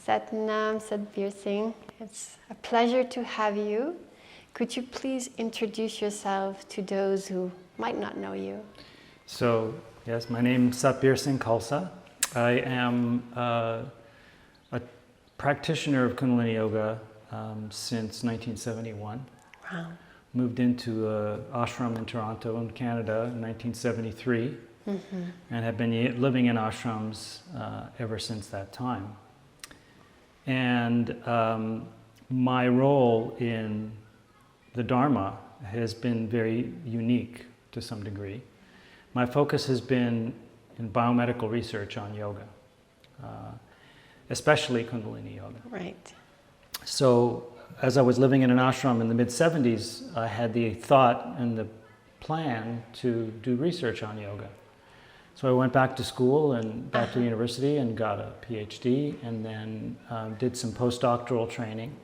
Sat Nam, Sat Bir Singh. It's a pleasure to have you. Could you please introduce yourself to those who might not know you? So, yes, my name is Bir Singh Khalsa. I am a practitioner of Kundalini Yoga since 1971. Wow. Moved into an ashram in Toronto in Canada in 1973, and have been living in ashrams ever since that time. And my role in the Dharma has been very unique to some degree. My focus has been in biomedical research on yoga, especially Kundalini Yoga. Right. So as I was living in an ashram in the mid-70s, I had the thought and the plan to do research on yoga. So I went back to school and back to university and got a PhD, and then did some postdoctoral training.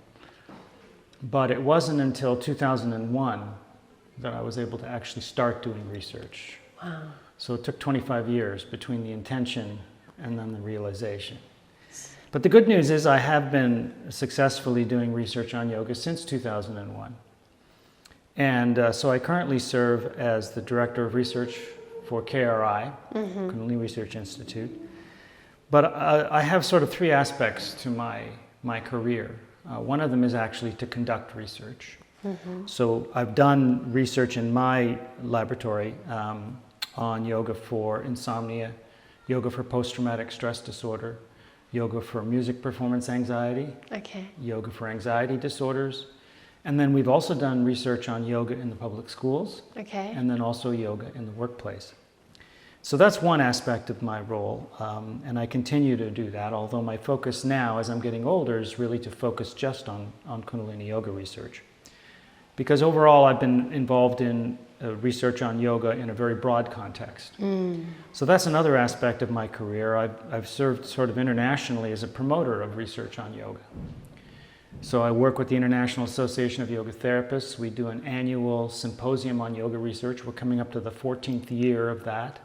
But it wasn't until 2001 that I was able to actually start doing research. Wow. So it took 25 years between the intention and then the realization. But the good news is I have been successfully doing research on yoga since 2001. And so I currently serve as the Director of Research for KRI, Kundalini Research Institute. But I have sort of three aspects to my career. One of them is actually to conduct research. So I've done research in my laboratory on yoga for insomnia, yoga for post-traumatic stress disorder, yoga for music performance anxiety, yoga for anxiety disorders. And then we've also done research on yoga in the public schools, and then also yoga in the workplace. So that's one aspect of my role, and I continue to do that, although my focus now, as I'm getting older, is really to focus just on Kundalini Yoga research. Because overall, I've been involved in research on yoga in a very broad context. So that's another aspect of my career. I've served sort of internationally as a promoter of research on yoga. So I work with the International Association of Yoga Therapists. We do an annual symposium on yoga research. We're coming up to the 14th year of that.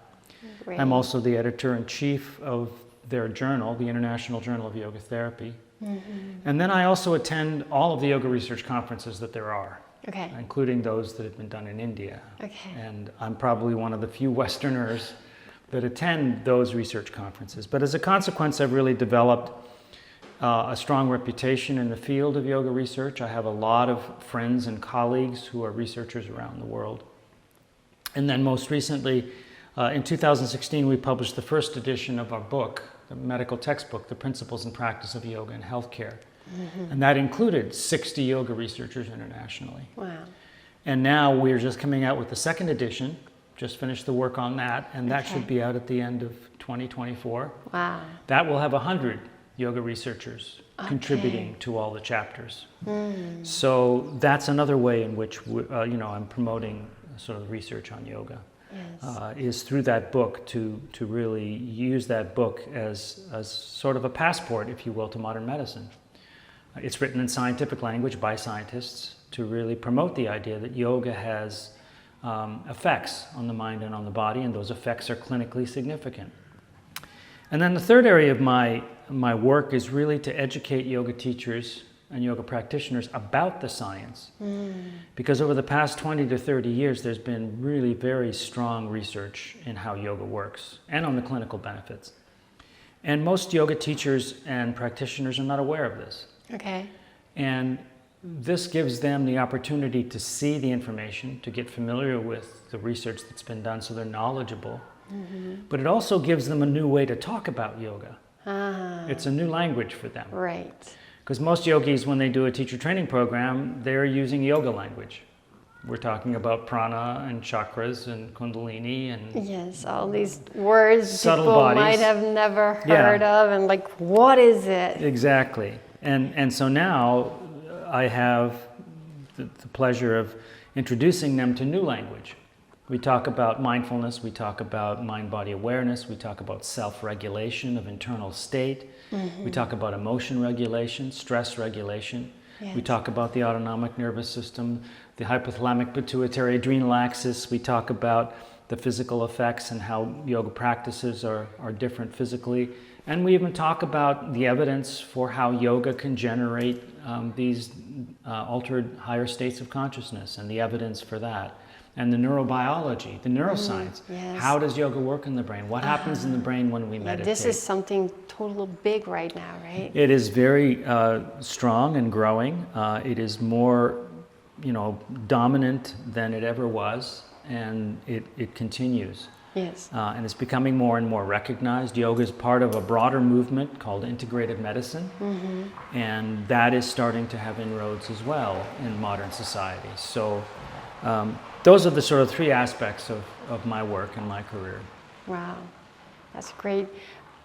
Great. I'm also the editor-in-chief of their journal, the International Journal of Yoga Therapy. And then I also attend all of the yoga research conferences that there are, including those that have been done in India. And I'm probably one of the few Westerners that attend those research conferences. But as a consequence, I've really developed a strong reputation in the field of yoga research. I have a lot of friends and colleagues who are researchers around the world. And then most recently, in 2016, we published the first edition of our book, the medical textbook, The Principles and Practice of Yoga in Healthcare. And that included 60 yoga researchers internationally. Wow. And now we're just coming out with the second edition, just finished the work on that, and that should be out at the end of 2024. Wow. That will have 100 yoga researchers contributing to all the chapters. So that's another way in which I'm promoting sort of research on yoga. Is through that book to really use that book as sort of a passport, if you will, to modern medicine. It's written in scientific language by scientists to really promote the idea that yoga has effects on the mind and on the body, and those effects are clinically significant. And then the third area of my work is really to educate yoga teachers and yoga practitioners about the science. Because over the past 20 to 30 years, there's been really very strong research in how yoga works and on the clinical benefits. And most yoga teachers and practitioners are not aware of this. And this gives them the opportunity to see the information, to get familiar with the research that's been done so they're knowledgeable. But it also gives them a new way to talk about yoga. It's a new language for them. Right. Because most yogis, when they do a teacher training program, they're using yoga language. We're talking about prana and chakras and kundalini and yes, all these words subtle people bodies. might have never heard of, and like, what is it? Exactly. And so now I have the pleasure of introducing them to new language. We talk about mindfulness, we talk about mind-body awareness, we talk about self-regulation of internal state, we talk about emotion regulation, stress regulation, we talk about the autonomic nervous system, the hypothalamic pituitary adrenal axis, we talk about the physical effects and how yoga practices are different physically, And we even talk about the evidence for how yoga can generate these altered higher states of consciousness and the evidence for that. And the neurobiology, the neuroscience. Yes. How does yoga work in the brain? What happens in the brain when we meditate? This is something totally big right now, right? It is very strong and growing. It is more, dominant than it ever was, and it continues. Yes. And it's becoming more and more recognized. Yoga is part of a broader movement called integrated medicine, and that is starting to have inroads as well in modern society. So those are the sort of three aspects of my work and my career. Wow, that's great.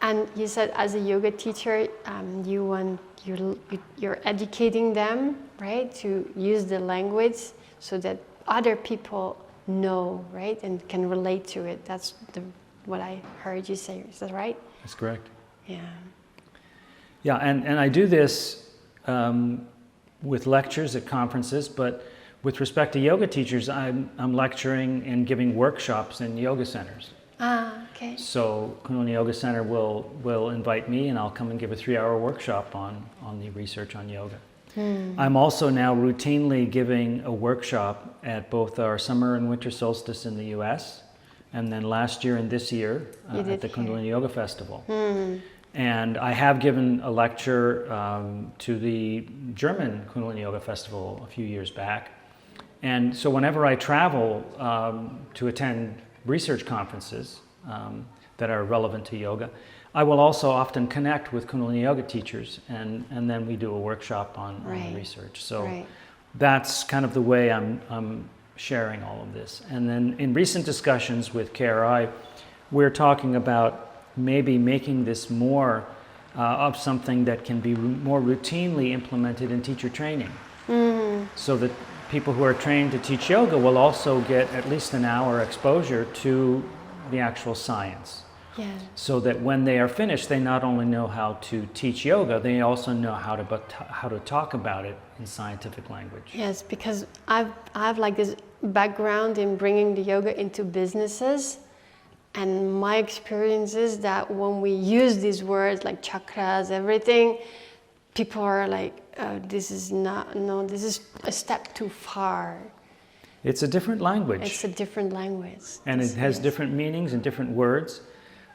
And you said as a yoga teacher, you're educating them, right, to use the language so that other people know, right, and can relate to it. That's what I heard you say. Is that right? That's correct. Yeah. Yeah, and I do this with lectures at conferences, but with respect to yoga teachers, I'm lecturing and giving workshops in yoga centers. Ah, okay. So Kundalini Yoga Center will invite me, and I'll come and give a 3-hour workshop on the research on yoga. I'm also now routinely giving a workshop at both our summer and winter solstice in the US, and then last year and this year at the Kundalini Yoga Festival. And I have given a lecture to the German Kundalini Yoga Festival a few years back. And so whenever I travel to attend research conferences that are relevant to yoga, I will also often connect with Kundalini Yoga teachers, and then we do a workshop on the research. So that's kind of the way I'm sharing all of this. And then in recent discussions with KRI, we're talking about maybe making this more of something that can be more routinely implemented in teacher training. So that people who are trained to teach yoga will also get at least an hour exposure to the actual science. Yeah. So that when they are finished, they not only know how to teach yoga, they also know how to talk about it in scientific language. Yes, because I've like this background in bringing the yoga into businesses, and my experience is that when we use these words like chakras, everything, people are like, this is a step too far. It's a different language. It's a different language. And it has different meanings and different words.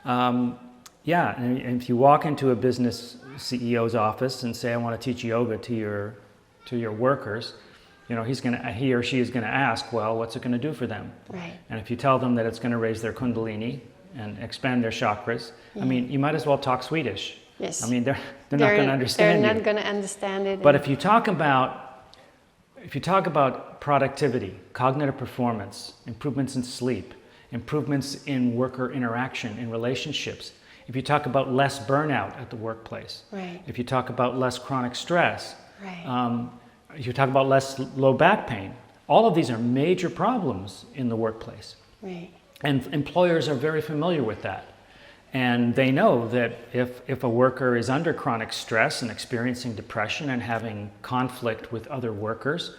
And if you walk into a business CEO's office and say, I want to teach yoga to your workers, he or she is going to ask, well, what's it going to do for them? Right. And if you tell them that it's going to raise their kundalini and expand their chakras, I mean, you might as well talk Swedish. Yes. I mean, they're not going to understand They're not going to understand it. But if you talk about productivity, cognitive performance, improvements in sleep, improvements in worker interaction, in relationships, if you talk about less burnout at the workplace, if you talk about less chronic stress, if you talk about less low back pain, all of these are major problems in the workplace. Right. And employers are very familiar with that. And they know that if a worker is under chronic stress and experiencing depression and having conflict with other workers,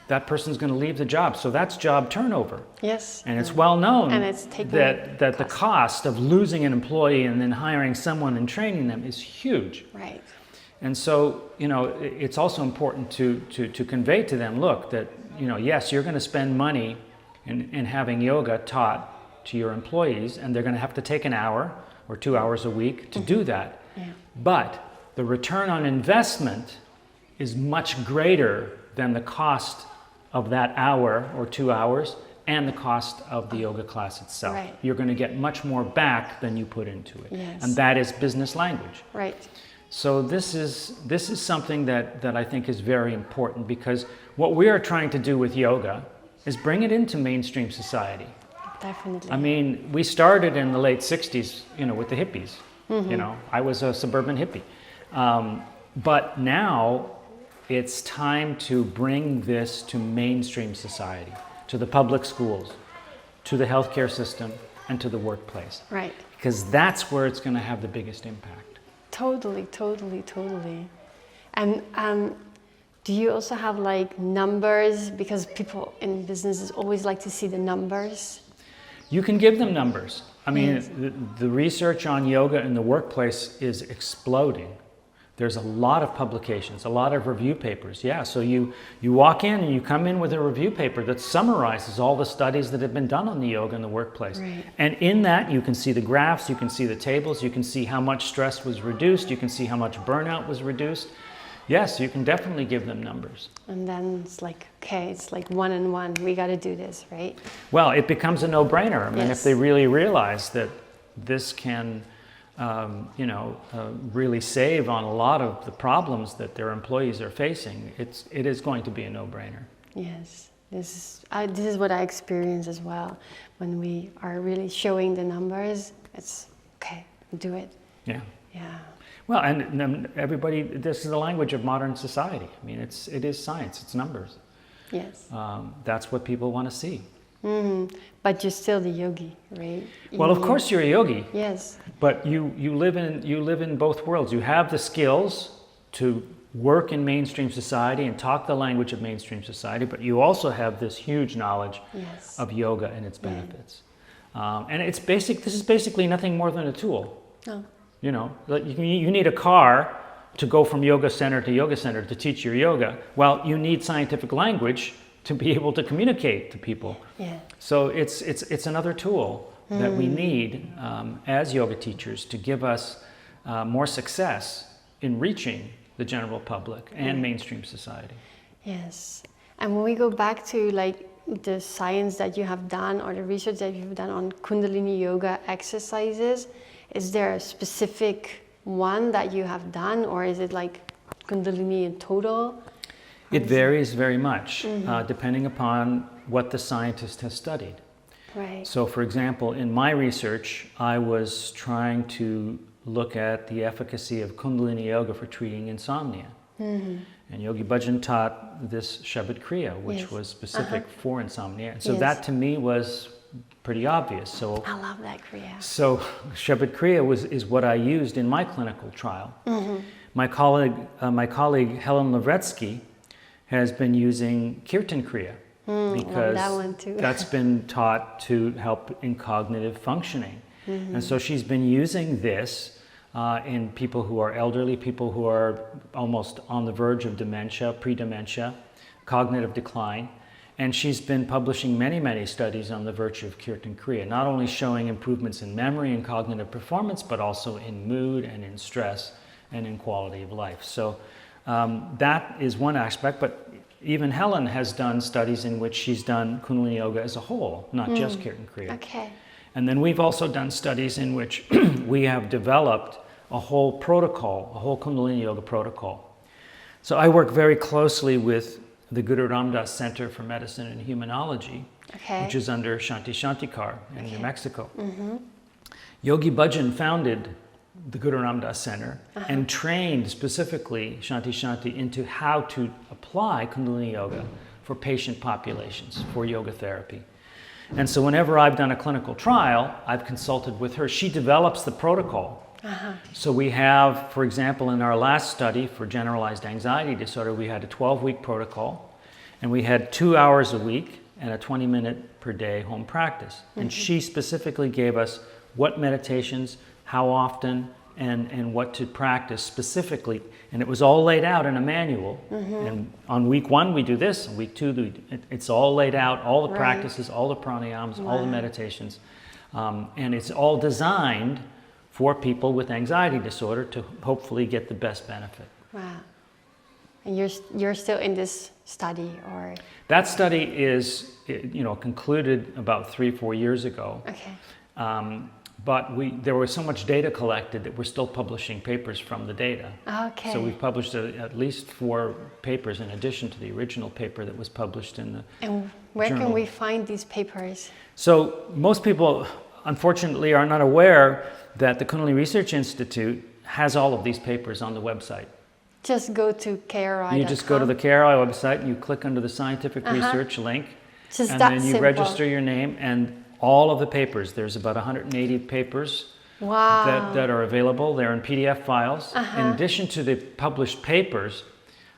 that person's going to leave the job. So that's job turnover. Yes. And it's well known that the cost of losing an employee and then hiring someone and training them is huge. Right. And so, it's also important to convey to them, look, that, yes, you're going to spend money in having yoga taught to your employees, and they're going to have to take an hour or 2 hours a week to do that. Yeah. But the return on investment is much greater than the cost of that hour or 2 hours and the cost of the yoga class itself. Right. You're going to get much more back than you put into it. Yes. And that is business language. Right. So this is something that I think is very important, because what we are trying to do with yoga is bring it into mainstream society. Definitely. I mean, we started in the late 60s, with the hippies. I was a suburban hippie. But now it's time to bring this to mainstream society, to the public schools, to the healthcare system, and to the workplace. Right. Because that's where it's going to have the biggest impact. Totally. And do you also have like numbers? Because people in businesses always like to see the numbers. You can give them numbers. I mean, Yes. the research on yoga in the workplace is exploding. There's a lot of publications, a lot of review papers. Yeah, so you walk in and you come in with a review paper that summarizes all the studies that have been done on the yoga in the workplace. Right. And in that, you can see the graphs, you can see the tables, you can see how much stress was reduced, you can see how much burnout was reduced. Yes, you can definitely give them numbers. And then it's like, okay, it's like 1 and 1. We got to do this, right? Well, it becomes a no-brainer. I mean, Yes. if they really realize that this can, really save on a lot of the problems that their employees are facing, it is going to be a no-brainer. Yes. This is what I experience as well. When we are really showing the numbers, it's okay, do it. Yeah. Yeah. Well, and everybody, this is the language of modern society. I mean, it is science, it's numbers. Yes. That's what people want to see. But you're still the yogi, right? Well, of course you're a yogi, Yes. but you live in both worlds. You have the skills to work in mainstream society and talk the language of mainstream society, but you also have this huge knowledge Yes. of yoga and its benefits. And this is basically nothing more than a tool. Oh. You know, like you need a car to go from yoga center to yoga center to teach your yoga. Well, you need scientific language to be able to communicate to people. Yeah. So it's another tool that we need as yoga teachers to give us more success in reaching the general public and mainstream society. Yes. And when we go back to like the science that you have done or the research that you've done on Kundalini Yoga exercises, is there a specific one that you have done, or is it like Kundalini in total? It varies very much depending upon what the scientist has studied. Right. So for example, in my research, I was trying to look at the efficacy of Kundalini Yoga for treating insomnia. And Yogi Bhajan taught this Shabad Kriya, which Yes. was specific for insomnia. So Yes. that to me was pretty obvious. So I love that Kriya. So Shabad Kriya is what I used in my clinical trial. My colleague Helen Lavretsky has been using Kirtan Kriya because that one too. that's been taught to help in cognitive functioning. And so she's been using this in people who are elderly, people who are almost on the verge of dementia, pre-dementia, cognitive decline. And she's been publishing many, many studies on the virtue of Kirtan Kriya, not only showing improvements in memory and cognitive performance, but also in mood and in stress and in quality of life. So that is one aspect, but even Helen has done studies in which she's done Kundalini Yoga as a whole, not just Kirtan Kriya. Okay. And then we've also done studies in which we have developed a whole protocol, a whole Kundalini Yoga protocol. So I work very closely with the Guru Ram Das Center for Medicine and Humanology, Okay. which is under Shanti Shantikar in New Mexico. Yogi Bhajan founded the Guru Ram Das Center and trained specifically Shanti Shanti into how to apply Kundalini Yoga for patient populations for yoga therapy. And so whenever I've done a clinical trial, I've consulted with her. She develops the protocol. So we have, for example, in our last study for generalized anxiety disorder, we had a 12-week protocol, and we had 2 hours a week and a 20-minute per day home practice. And she specifically gave us what meditations, how often, and what to practice specifically. And it was all laid out in a manual. And on week 1, we do this. On week 2, it's all laid out, all the Right. practices, all the pranayams, all the meditations. And it's all designed for people with anxiety disorder to hopefully get the best benefit. Wow. And you're still in this study, or? That study is, concluded about 3-4 years ago. Okay. But there was so much data collected that we're still publishing papers from the data. Okay. So we've published at least 4 papers in addition to the original paper that was published in the And where journal. can we find these papers? So most people, unfortunately, are not aware that the Kundalini Research Institute has all of these papers on the website. Just go to KRI. You just go to the KRI website and you click under the scientific research link, Just and that then you simple. register your name, and all of the papers, there's about 180 papers Wow. that are available. They're in PDF files. In addition to the published papers,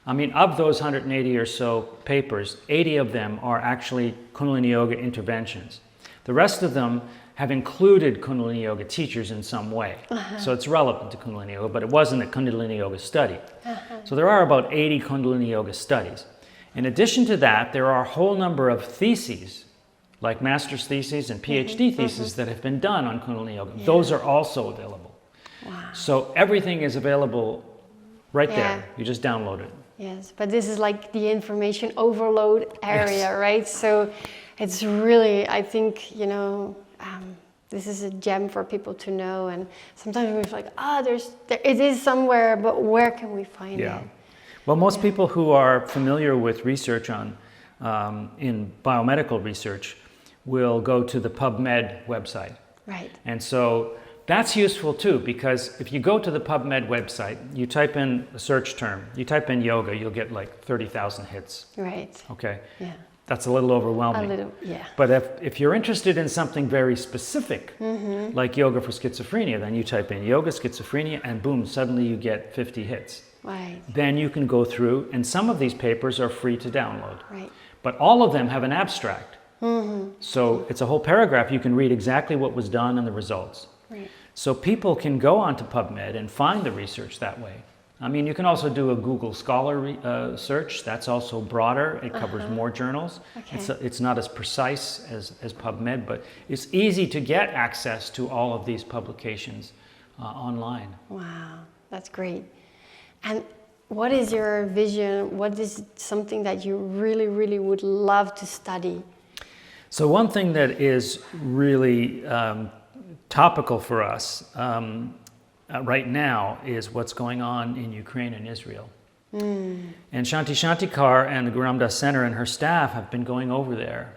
of those 180 or so papers, 80 of them are actually Kundalini Yoga interventions. The rest of them have included Kundalini Yoga teachers in some way. So it's relevant to Kundalini Yoga, but it wasn't a Kundalini Yoga study. So there are about 80 Kundalini Yoga studies. In addition to that, there are a whole number of theses, like master's theses and PhD theses that have been done on Kundalini Yoga. Yeah. Those are also available. Wow. So everything is available right there. You just download it. Yes, but this is like the information overload area, Yes. right? So it's really, I think, this is a gem for people to know. And sometimes we're like, it is somewhere, but where can we find it? Well, most people who are familiar with research on in biomedical research will go to the PubMed website. Right. And so that's useful too, because if you go to the PubMed website, you type in a search term, you type in yoga, you'll get like 30,000 hits. Right. Okay. Yeah. That's a little overwhelming. A little, yeah. But if you're interested in something very specific, like yoga for schizophrenia, then you type in yoga, schizophrenia, and boom, suddenly you get 50 hits. Right. Then you can go through, and some of these papers are free to download. Right. But all of them have an abstract. So it's a whole paragraph. You can read exactly what was done and the results. Right. So people can go onto PubMed and find the research that way. I mean, you can also do a Google Scholar search. That's also broader. It covers more journals. Okay. It's not as precise as PubMed, but it's easy to get access to all of these publications online. Wow, that's great. And what is your vision? What is something that you really, really would love to study? So one thing that is really topical for us right now is what's going on in Ukraine and Israel. And Shanti Shantikar and the Guru Ram Dass Center and her staff have been going over there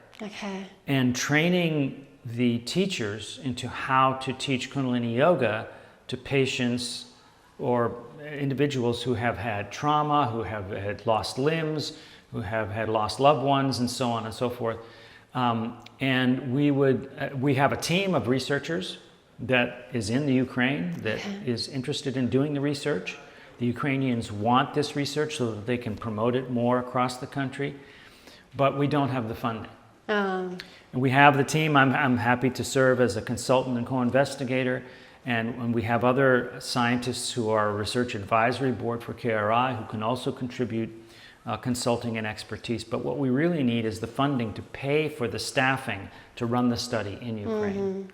and training the teachers into how to teach Kundalini Yoga to patients or individuals who have had trauma, who have had lost limbs, who have had lost loved ones, and so on and so forth. And we have a team of researchers that is in the Ukraine that is interested in doing the research. The Ukrainians want this research so that they can promote it more across the country, but we don't have the funding. And we have the team. I'm happy to serve as a consultant and co-investigator, and we have other scientists who are a research advisory board for KRI who can also contribute consulting and expertise. But what we really need is the funding to pay for the staffing to run the study in Ukraine.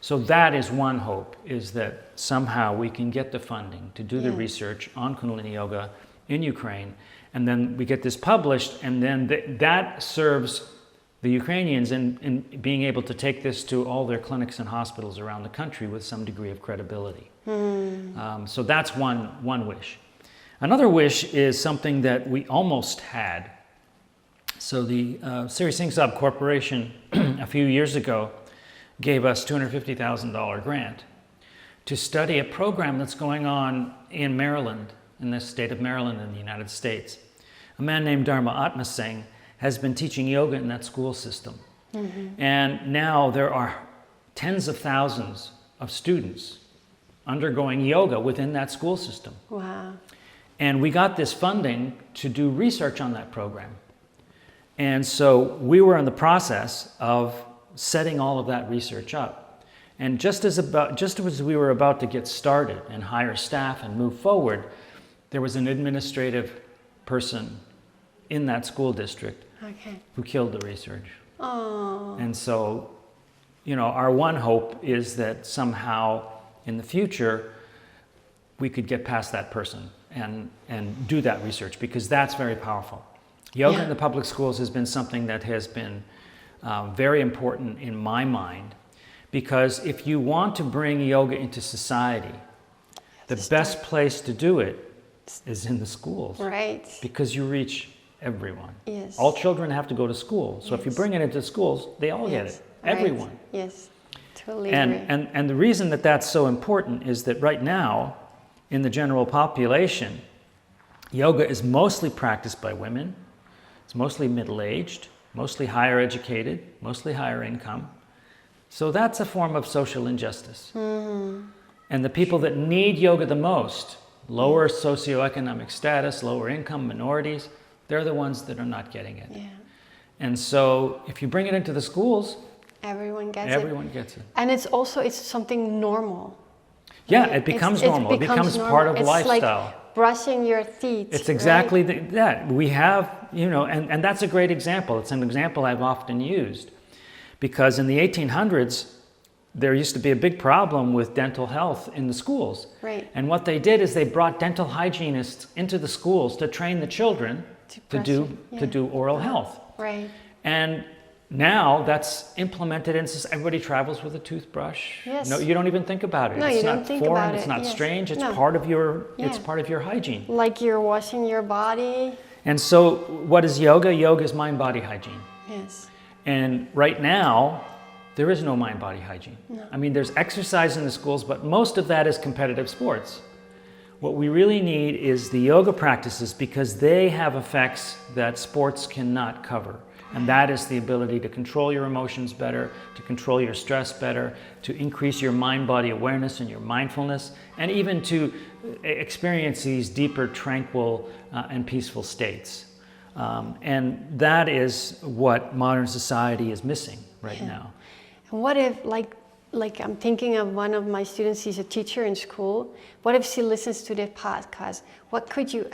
So that is one hope, is that somehow we can get the funding to do the research on Kundalini Yoga in Ukraine, and then we get this published, and then that serves the Ukrainians in being able to take this to all their clinics and hospitals around the country with some degree of credibility. So that's one wish. Another wish is something that we almost had. So the Sri Singh Sab Corporation a few years ago gave us $250,000 grant to study a program that's going on in Maryland, in the state of Maryland in the United States. A man named Dharma Atma Singh has been teaching yoga in that school system. And now there are tens of thousands of students undergoing yoga within that school system. Wow. And we got this funding to do research on that program. And so we were in the process of setting all of that research up. And just as we were about to get started and hire staff and move forward, there was an administrative person in that school district who killed the research. And so, our one hope is that somehow in the future we could get past that person and do that research, because that's very powerful. Yoga in the public schools has been something that has been very important in my mind, because if you want to bring yoga into society, the best place to do it is in the schools. Right. Because you reach everyone. Yes. All children have to go to school. So if you bring it into schools, they all get it. Everyone. Yes. Totally agree. And the reason that that's so important is that right now, in the general population, yoga is mostly practiced by women. It's mostly middle-aged, mostly higher educated, mostly higher income. So that's a form of social injustice. And the people that need yoga the most, lower socioeconomic status, lower income, minorities, they're the ones that are not getting it. And so if you bring it into the schools, Everyone gets it. Everyone gets it. And it's something normal. Yeah, Right? it becomes normal. It becomes normal. part of It's lifestyle. like brushing your teeth. It's exactly right? that. We have, and that's a great example. It's an example I've often used because in the 1800s, there used to be a big problem with dental health in the schools. Right. And what they did is they brought dental hygienists into the schools to train the children to do oral health. Right. And now that's implemented in society. Everybody travels with a toothbrush. Yes. No, you don't even think about it. No, it's you not don't think foreign, about it's it. not Yes. strange, it's No. part of your Yeah. hygiene. Like you're washing your body. And so what is yoga? Yoga is mind-body hygiene. Yes. And right now, there is no mind-body hygiene. No. I mean, there's exercise in the schools, but most of that is competitive sports. What we really need is the yoga practices because they have effects that sports cannot cover. And that is the ability to control your emotions better, to control your stress better, to increase your mind-body awareness and your mindfulness, and even to experience these deeper, tranquil, and peaceful states. And that is what modern society is missing right now. And what if, like I'm thinking of one of my students, he's a teacher in school. What if she listens to the podcast? What could you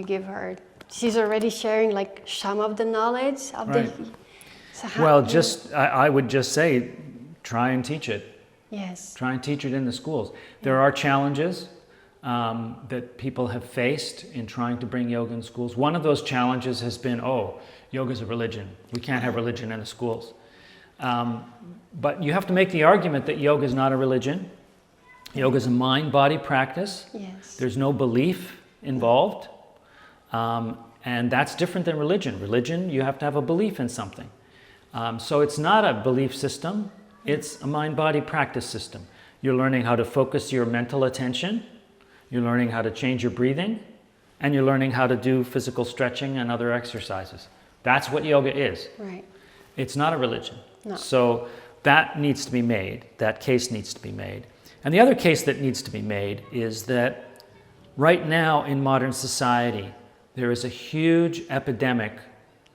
give her? She's already sharing like some of the knowledge of Right. So I would just say, try and teach it. Yes. Try and teach it in the schools. There are challenges that people have faced in trying to bring yoga in schools. One of those challenges has been, yoga is a religion. We can't have religion in the schools. But you have to make the argument that yoga is not a religion. Yoga is a mind-body practice. Yes. There's no belief involved. And that's different than religion. Religion, you have to have a belief in something. So it's not a belief system. It's a mind-body practice system. You're learning how to focus your mental attention. You're learning how to change your breathing. And you're learning how to do physical stretching and other exercises. That's what yoga is. Right. It's not a religion. No. So that needs to be made. That case needs to be made. And the other case that needs to be made is that right now in modern society, there is a huge epidemic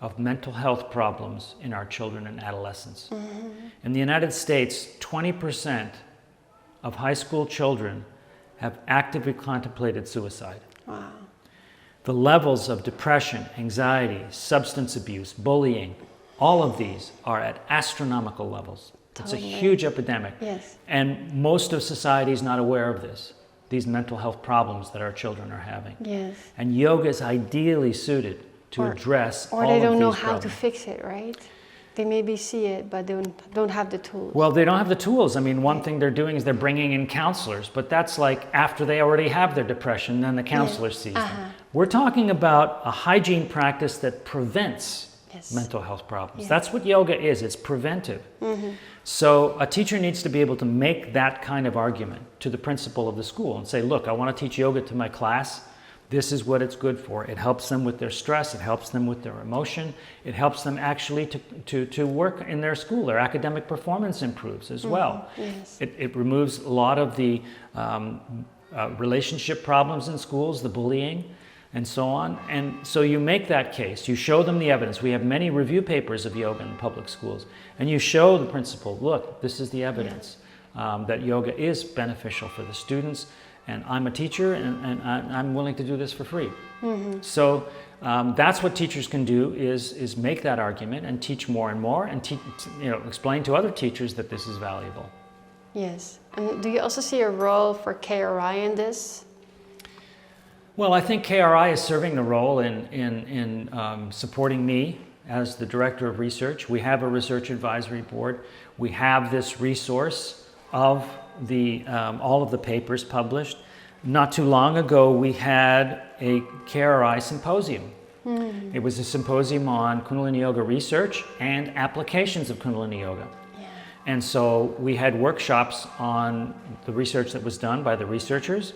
of mental health problems in our children and adolescents. Mm-hmm. In the United States, 20% of high school children have actively contemplated suicide. Wow. The levels of depression, anxiety, substance abuse, bullying, all of these are at astronomical levels. It's a huge epidemic. Yes. And most of society is not aware of this, these mental health problems that our children are having. Yes. And yoga is ideally suited to address all of these problems. Or they don't know how to fix it, right? They maybe see it, but they don't have the tools. Well, they don't have the tools. I mean, one thing they're doing is they're bringing in counselors, but that's like after they already have their depression, then the counselor sees them. We're talking about a hygiene practice that prevents mental health problems. That's what yoga is. It's preventive. Mm-hmm. So a teacher needs to be able to make that kind of argument to the principal of the school and say, look, I want to teach yoga to my class. This is what it's good for. It helps them with their stress. It helps them with their emotion. It helps them actually to work in their school. Their academic performance improves as well. Yes. It removes a lot of the relationship problems in schools, the bullying, and so on. And so you make that case. You show them the evidence. We have many review papers of yoga in public schools. And you show the principal, look, this is the evidence that yoga is beneficial for the students. And I'm a teacher, and I'm willing to do this for free. Mm-hmm. So that's what teachers can do is make that argument and teach more and more, and explain to other teachers that this is valuable. Yes. And do you also see a role for KRI in this? Well, I think KRI is serving the role in supporting me as the director of research. We have a research advisory board. We have this resource of all of the papers published. Not too long ago, we had a KRI symposium. Mm. It was a symposium on Kundalini Yoga research and applications of Kundalini Yoga. Yeah. And so we had workshops on the research that was done by the researchers.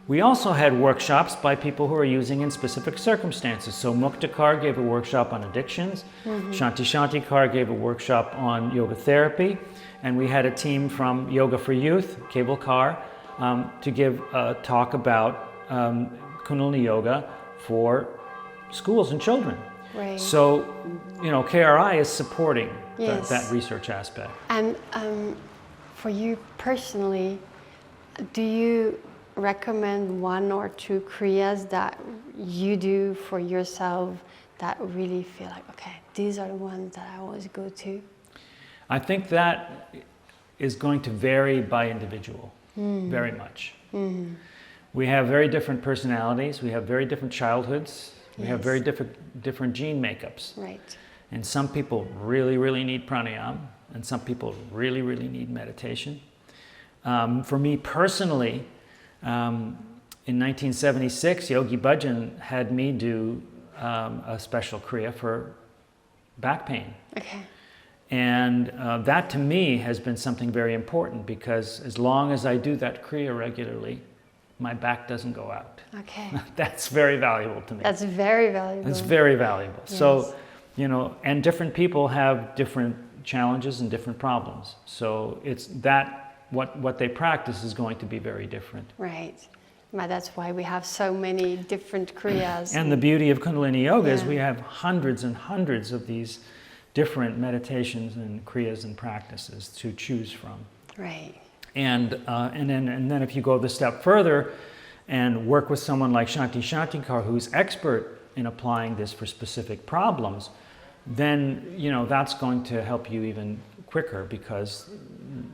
We also had workshops by people who are using in specific circumstances. So Muktakar gave a workshop on addictions. Mm-hmm. Shanti Kar gave a workshop on yoga therapy. And we had a team from Yoga for Youth, Cable Car, to give a talk about Kundalini Yoga for schools and children. Right. So, KRI is supporting Yes. that research aspect. And for you personally, do you recommend one or two kriyas that you do for yourself that really feel like, okay, these are the ones that I always go to? I think that is going to vary by individual, very much. Mm-hmm. We have very different personalities, we have very different childhoods, we have very different gene makeups. Right. And some people really, really need pranayama, and some people really, really need meditation. For me personally, in 1976, Yogi Bhajan had me do a special kriya for back pain. Okay. And that to me has been something very important, because as long as I do that kriya regularly, my back doesn't go out. Okay. That's very valuable to me. That's very valuable. It's very valuable. Yes. So, and different people have different challenges and different problems. So it's that, what they practice is going to be very different. Right. But that's why we have so many different kriyas. And the beauty of Kundalini Yoga is we have hundreds and hundreds of these different meditations and kriyas and practices to choose from. Right. And then if you go the step further and work with someone like Shanti Shantikar, who's expert in applying this for specific problems, then that's going to help you even quicker, because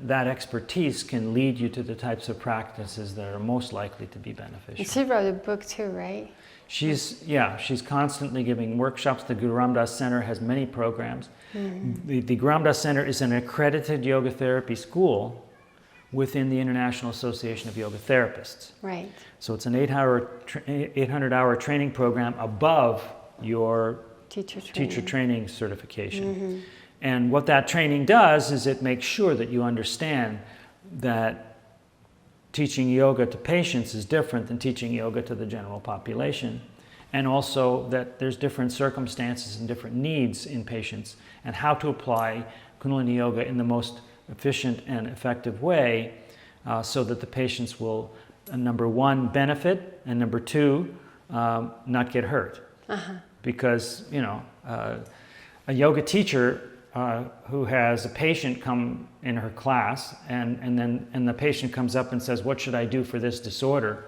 that expertise can lead you to the types of practices that are most likely to be beneficial. And she wrote a book too, right? She's constantly giving workshops. The Guru Ram Das Center has many programs. The Guru Ram Das Center is an accredited yoga therapy school within the International Association of Yoga Therapists. Right. So it's an 800-hour training program above your teacher training certification. And what that training does is it makes sure that you understand that teaching yoga to patients is different than teaching yoga to the general population, and also that there's different circumstances and different needs in patients, and how to apply Kundalini Yoga in the most efficient and effective way, so that the patients will, number one, benefit, and number two, not get hurt. Because a yoga teacher who has a patient come in her class, and the patient comes up and says, "What should I do for this disorder?"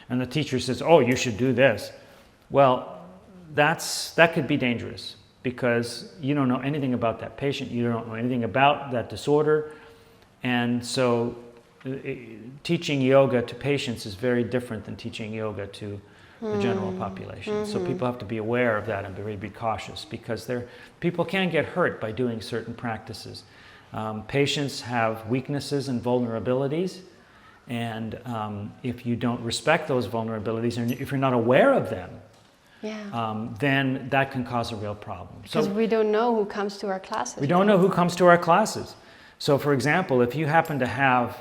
And the teacher says, "Oh, you should do this." Well, that could be dangerous, because you don't know anything about that patient, you don't know anything about that disorder, and so teaching yoga to patients is very different than teaching yoga to the general population. So people have to be aware of that and be cautious, because people can get hurt by doing certain practices. Patients have weaknesses and vulnerabilities, and if you don't respect those vulnerabilities, and if you're not aware of them, then that can cause a real problem. Because we don't know who comes to our classes. We don't know who comes to our classes. So for example, if you happen to have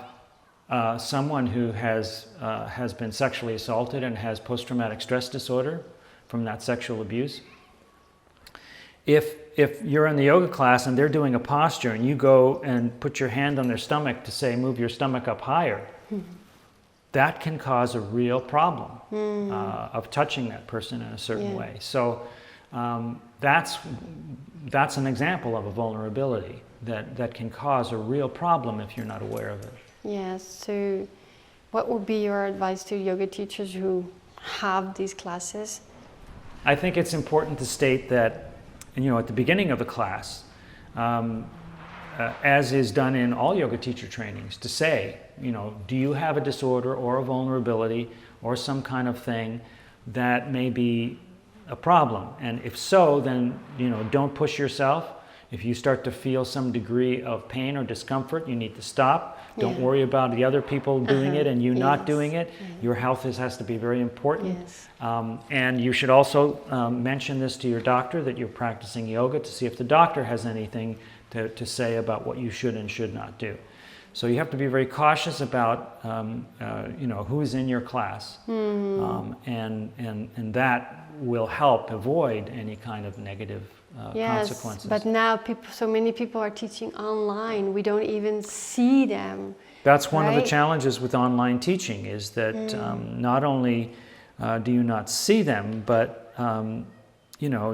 someone who has been sexually assaulted and has post-traumatic stress disorder from that sexual abuse, if you're in the yoga class and they're doing a posture and you go and put your hand on their stomach to say, "Move your stomach up higher," that can cause a real problem of touching that person in a certain way. So that's an example of a vulnerability that can cause a real problem if you're not aware of it. Yes. So what would be your advice to yoga teachers who have these classes? I think it's important to state that, at the beginning of the class, as is done in all yoga teacher trainings, to say, do you have a disorder or a vulnerability or some kind of thing that may be a problem? And if so, then, don't push yourself. If you start to feel some degree of pain or discomfort, you need to stop. Don't worry about the other people doing it and you not doing it. Your health has to be very important. And you should also mention this to your doctor, that you're practicing yoga, to see if the doctor has anything to say about what you should and should not do. So you have to be very cautious about who's in your class, and that will help avoid any kind of negative consequences. But now so many people are teaching online. We don't even see them. That's one of the challenges with online teaching, is that not only do you not see them, but you know,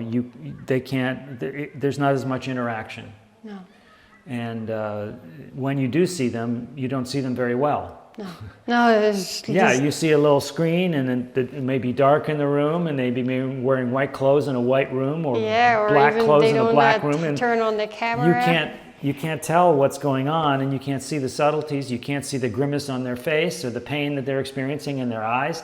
they can't, there's not as much interaction. No. And when you do see them, you don't see them very well. No. No, it's Yeah, you see a little screen, and then it may be dark in the room, and they be wearing white clothes in a white room, or black clothes in a black room, and turn on the camera. You can't tell what's going on, and you can't see the subtleties. You can't see the grimace on their face or the pain that they're experiencing in their eyes.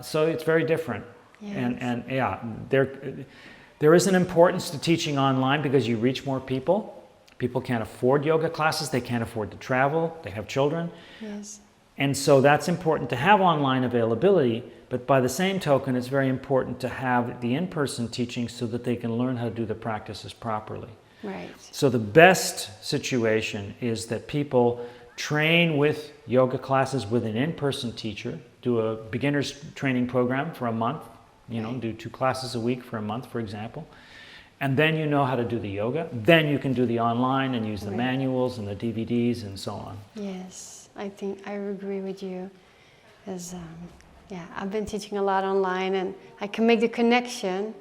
So it's very different. Yes. And yeah, there is an importance to teaching online because you reach more people. People can't afford yoga classes. They can't afford to travel. They have children. Yes. And so that's important to have online availability. But by the same token, it's very important to have the in-person teaching so that they can learn how to do the practices properly. Right. So the best situation is that people train with yoga classes with an in-person teacher, do a beginner's training program for a month, you know, do 2 classes a week for a month, for example. And then you know how to do the yoga. Then you can do the online and use the manuals and the DVDs and so on. Yes, I think I agree with you. As yeah, I've been teaching a lot online, and I can make the connection,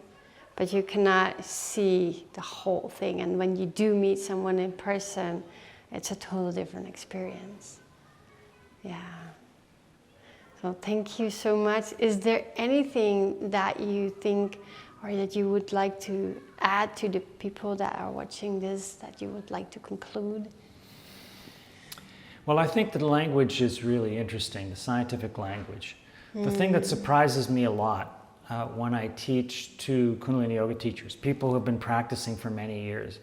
but you cannot see the whole thing. And when you do meet someone in person, it's a totally different experience. Yeah. So thank you so much. Is there anything that you think or that you would like to add to the people that are watching this, that you would like to conclude? Well, I think the language is really interesting, the scientific language. The thing that surprises me a lot when I teach to Kundalini Yoga teachers, people who have been practicing for many years,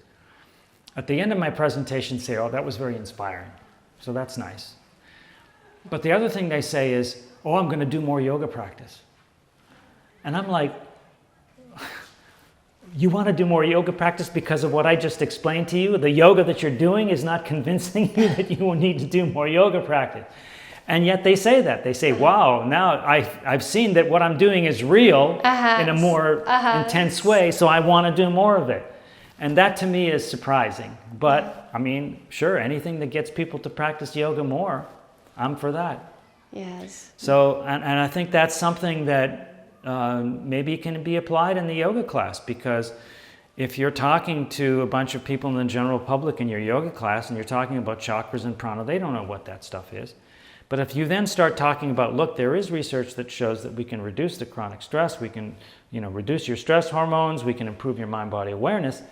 at the end of my presentation say, oh, that was very inspiring. So that's nice. But the other thing they say is, oh, I'm going to do more yoga practice. And I'm like, you want to do more yoga practice because of what I just explained to you? The yoga that you're doing is not convincing you that you will need to do more yoga practice. And yet they say that. They say, wow, now I've seen that what I'm doing is real in a more intense way, so I want to do more of it. And that to me is surprising. But, I mean, sure, anything that gets people to practice yoga more, I'm for that. Yes. So, and I think that's something that maybe can be applied in the yoga class, because if you're talking to a bunch of people in the general public in your yoga class and you're talking about chakras and prana, they don't know what that stuff is. But if you then start talking about, look, there is research that shows that we can reduce the chronic stress, we can, you know, reduce your stress hormones, we can improve your mind-body awareness,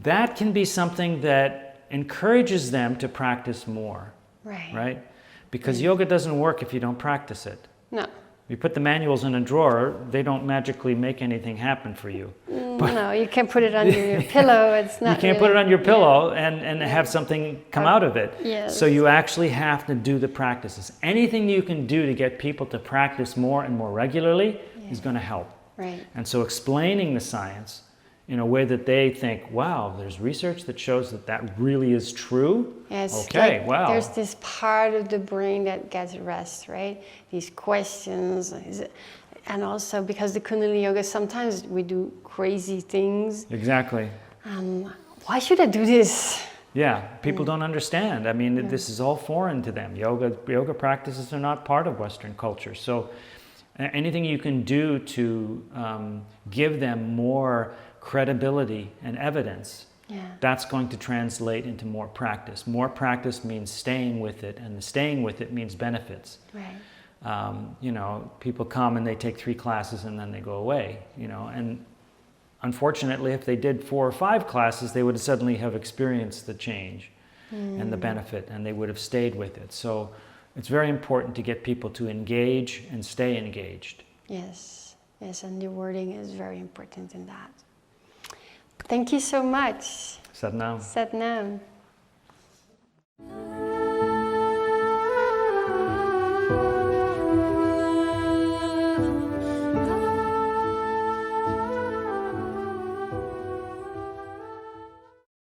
that can be something that encourages them to practice more. Right? Because yoga doesn't work if you don't practice it. No. You put the manuals in a drawer, they don't magically make anything happen for you. No, you can't put it under your pillow. It's not. You can't put it on your pillow and have something come out of it. Yes. So you actually have to do the practices. Anything you can do to get people to practice more and more regularly is going to help. Right. And so explaining the science in a way that they think, wow, there's research that shows that that really is true. Yes. Okay, like wow. There's this part of the brain that gets rest, right? These questions. And also because the Kundalini Yoga, sometimes we do crazy things. Exactly. Why should I do this? Yeah, people don't understand. I mean, this is all foreign to them. Yoga practices are not part of Western culture. So anything you can do to give them more credibility and evidence, that's going to translate into more practice. More practice means staying with it, and the staying with it means benefits. Right. You know, people come and they take 3 classes and then they go away, you know, and unfortunately, if they did 4 or 5 classes, they would suddenly have experienced the change and the benefit, and they would have stayed with it. So it's very important to get people to engage and stay engaged. Yes, yes, and the wording is very important in that. Thank you so much. Sat Naam. Sat Naam.